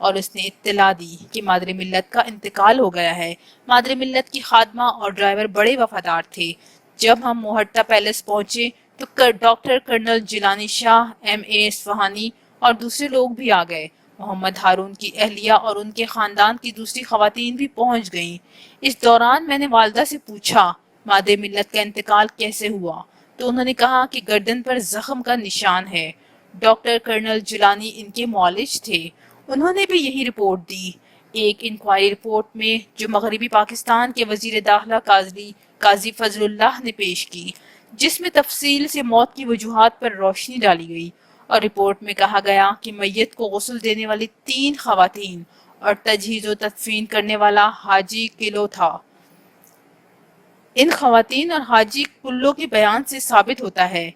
اور اس نے اطلاع دی کہ مادر ملت کا انتقال ہو گیا ہے۔ مادر ملت کی خادمہ اور ڈرائیور بڑے وفادار تھے۔ جب ہم موہٹا پیلس پہنچے تو ڈاکٹر کرنل جیلانی شاہ، ایم اے اصفہانی اور دوسرے لوگ بھی آ گئے۔ محمد ہارون کی اہلیہ اور ان کے خاندان کی دوسری خواتین بھی پہنچ گئیں۔ اس دوران میں نے والدہ سے پوچھا مادر ملت کا انتقال کیسے ہوا، تو انہوں نے کہا کہ گردن پر زخم کا نشان ہے۔ ڈاکٹر کرنل جیلانی ان کے معالج تھے، انہوں نے بھی یہی رپورٹ دی۔ ایک انکوائری رپورٹ میں جو مغربی پاکستان کے وزیر داخلہ قاضی فضل اللہ نے پیش کی، جس میں تفصیل سے موت کی وجوہات پر روشنی ڈالی گئی، اور رپورٹ میں کہا گیا کہ میت کو غسل دینے والی 3 خواتین اور تجہیز و تدفین کرنے والا حاجی کلو تھا۔ ان خواتین اور حاجی کلو کے بیان سے ثابت ہوتا ہے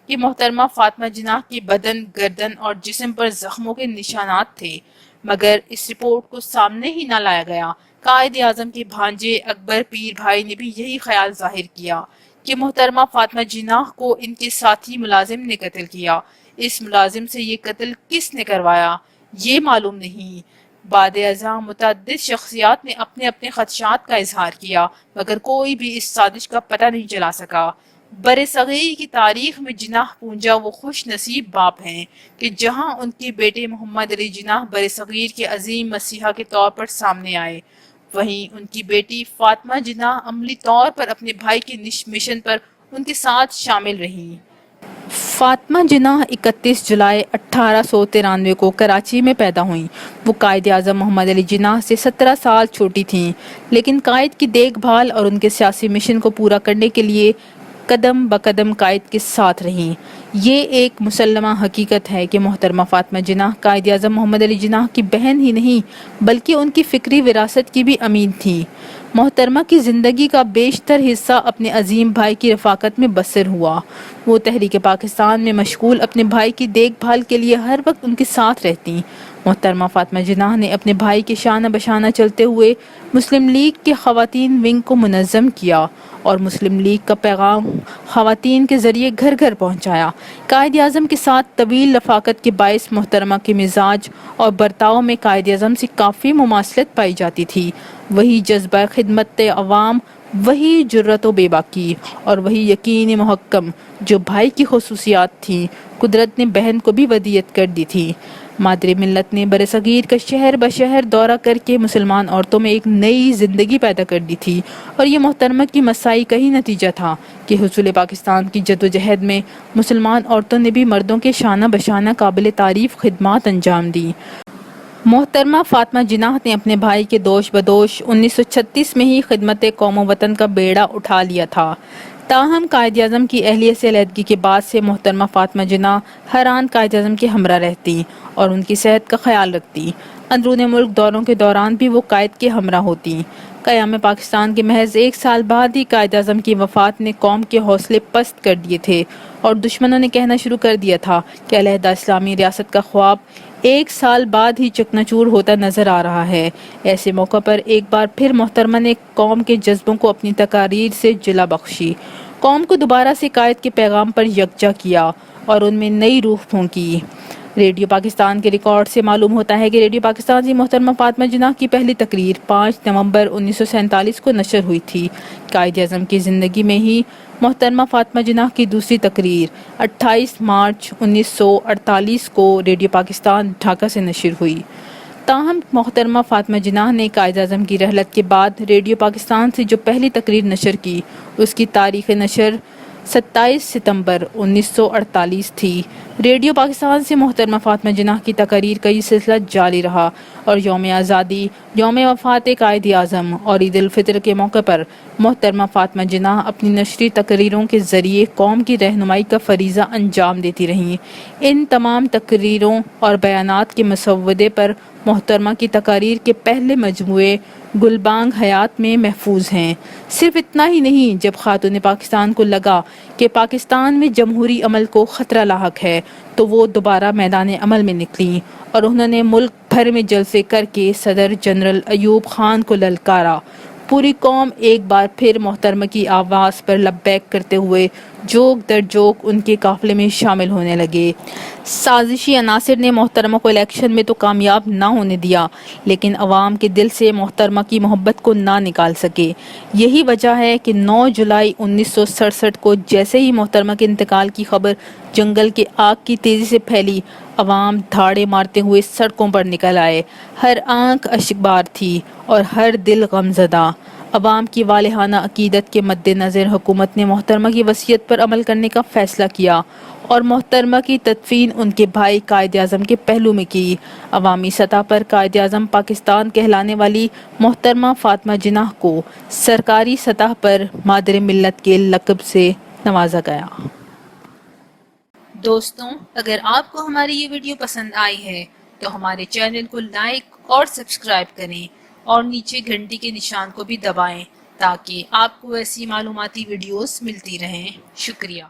کہ محترمہ فاطمہ جناح کی بدن، گردن اور جسم پر زخموں کے نشانات تھے، مگر اس رپورٹ کو سامنے ہی نہ لایا گیا۔ قائد اعظم کے بھانجے اکبر پیر بھائی نے بھی یہی خیال ظاہر کیا کہ محترمہ فاطمہ جناح کو ان کے ساتھی ملازم نے قتل کیا۔ اس ملازم سے یہ قتل کس نے کروایا یہ معلوم نہیں۔ بعد ازاں متعدد شخصیات نے اپنے اپنے خدشات کا اظہار کیا، مگر کوئی بھی اس سازش کا پتہ نہیں چلا سکا۔ برصغیر کی تاریخ میں جناح پونجا وہ خوش نصیب باپ ہیں کہ جہاں ان کے بیٹے محمد علی جناح برصغیر کے عظیم مسیحا کے طور پر سامنے آئے، وہیں ان کی بیٹی فاطمہ جناح عملی طور پر اپنے بھائی کے مشن پر ان کے ساتھ شامل رہیں۔ فاطمہ جناح 31 جولائی 1893 کو کراچی میں پیدا ہوئیں۔ وہ قائد اعظم محمد علی جناح سے 17 سال چھوٹی تھیں، لیکن قائد کی دیکھ بھال اور ان کے سیاسی مشن کو پورا کرنے کے لیے قدم بقدم قائد کے ساتھ رہیں۔ یہ ایک مسلمہ حقیقت ہے کہ محترمہ فاطمہ جناح قائد اعظم محمد علی جناح کی بہن ہی نہیں بلکہ ان کی فکری وراثت کی بھی امین تھیں۔ محترمہ کی زندگی کا بیشتر حصہ اپنے عظیم بھائی کی رفاقت میں بسر ہوا۔ وہ تحریک پاکستان میں مشغول اپنے بھائی کی دیکھ بھال کے لیے ہر وقت ان کے ساتھ رہتیں۔ محترمہ فاطمہ جناح نے اپنے بھائی کے شانہ بشانہ چلتے ہوئے مسلم لیگ کے خواتین ونگ کو منظم کیا اور مسلم لیگ کا پیغام خواتین کے ذریعے گھر گھر پہنچایا۔ قائد اعظم کے ساتھ طویل رفاقت کے باعث محترمہ کے مزاج اور برتاؤ میں قائد اعظم سے کافی مماثلت پائی جاتی تھی۔ وہی جذبہ خدمت عوام، وہی جرأت و بے باکی اور وہی یقین محکم جو بھائی کی خصوصیات تھیں، قدرت نے بہن کو بھی ودیعت کر دی تھی۔ مادر ملت نے برصغیر کا شہر بشہر دورہ کر کے مسلمان عورتوں میں ایک نئی زندگی پیدا کر دی تھی، اور یہ محترمہ کی مساعی کا ہی نتیجہ تھا کہ حصول پاکستان کی جدوجہد میں مسلمان عورتوں نے بھی مردوں کے شانہ بشانہ قابل تعریف خدمات انجام دی۔ محترمہ فاطمہ جناح نے اپنے بھائی کے دوش بدوش 1936 میں ہی خدمت قوم و وطن کا بیڑا اٹھا لیا تھا۔ تاہم قائد اعظم کی اہلیہ سے علیحدگی کے بعد سے محترمہ فاطمہ جناح ہر آن قائد اعظم کے ہمراہ رہتی اور ان کی صحت کا خیال رکھتی۔ اندرون ملک دوروں کے دوران بھی وہ قائد کے ہمراہ ہوتی۔ قیام پاکستان کے محض 1 سال بعد ہی قائد اعظم کی وفات نے قوم کے حوصلے پست کر دیے تھے، اور دشمنوں نے کہنا شروع کر دیا تھا کہ علیحدہ اسلامی ریاست کا خواب 1 سال بعد ہی چکنا چور ہوتا نظر آ رہا ہے۔ ایسے موقع پر ایک بار پھر محترمہ نے قوم کے جذبوں کو اپنی تقاریر سے جلا بخشی، قوم کو دوبارہ سے قائد کے پیغام پر یکجا کیا اور ان میں نئی روح پھونکی۔ ریڈیو پاکستان کے ریکارڈ سے معلوم ہوتا ہے کہ ریڈیو پاکستان سے محترمہ فاطمہ جناح کی پہلی تقریر 5 نومبر 1947 کو نشر ہوئی تھی۔ قائد اعظم کی زندگی میں ہی محترمہ فاطمہ جناح کی دوسری تقریر 28 مارچ 1948 کو ریڈیو پاکستان ڈھاکہ سے نشر ہوئی۔ تاہم محترمہ فاطمہ جناح نے قائد اعظم کی رحلت کے بعد ریڈیو پاکستان سے جو پہلی تقریر نشر کی، اس کی تاریخ نشر 27 ستمبر 1948 تھی۔ ریڈیو پاکستان سے محترمہ فاطمہ جناح کی تقاریر کا یہ سلسلہ جاری رہا، اور یوم آزادی، یوم وفات قائد اعظم اور عید الفطر کے موقع پر محترمہ فاطمہ جناح اپنی نشری تقریروں کے ذریعے قوم کی رہنمائی کا فریضہ انجام دیتی رہیں۔ ان تمام تقریروں اور بیانات کے مسودے پر محترمہ کی تقاریر کے پہلے مجموعے گلبانگ حیات میں محفوظ ہیں۔ صرف اتنا ہی نہیں، جب خاتون پاکستان کو لگا کہ پاکستان میں جمہوری عمل کو خطرہ لاحق ہے تو وہ دوبارہ میدان عمل میں نکلیں اور انہوں نے ملک بھر میں جلسے کر کے صدر جنرل ایوب خان کو للکارا۔ پوری قوم ایک بار پھر محترمہ کی آواز پر لبیک کرتے ہوئے جوک در جوک ان کے قافلے میں شامل ہونے لگے۔ سازشی عناصر نے محترمہ کو الیکشن میں تو کامیاب نہ ہونے دیا، لیکن عوام کے دل سے محترمہ کی محبت کو نہ نکال سکے۔ یہی وجہ ہے کہ 9 جولائی 1967 کو جیسے ہی محترمہ کے انتقال کی خبر جنگل کے آگ کی تیزی سے پھیلی، عوام دھاڑے مارتے ہوئے سڑکوں پر نکل آئے۔ ہر آنکھ اشکبار تھی اور ہر دل غم زدہ۔ عوام کی والہانہ عقیدت کے مد نظر حکومت نے محترمہ کی وصیت پر عمل کرنے کا فیصلہ کیا اور محترمہ کی تدفین ان کے بھائی قائد اعظم کے پہلو میں کی۔ عوامی سطح پر قائد اعظم پاکستان کہلانے والی محترمہ فاطمہ جناح کو سرکاری سطح پر مادر ملت کے لقب سے نوازا گیا۔ دوستوں، اگر آپ کو ہماری یہ ویڈیو پسند آئی ہے تو ہمارے چینل کو لائک اور سبسکرائب کریں اور نیچے گھنٹی کے نشان کو بھی دبائیں تاکہ آپ کو ایسی معلوماتی ویڈیوز ملتی رہیں۔ شکریہ۔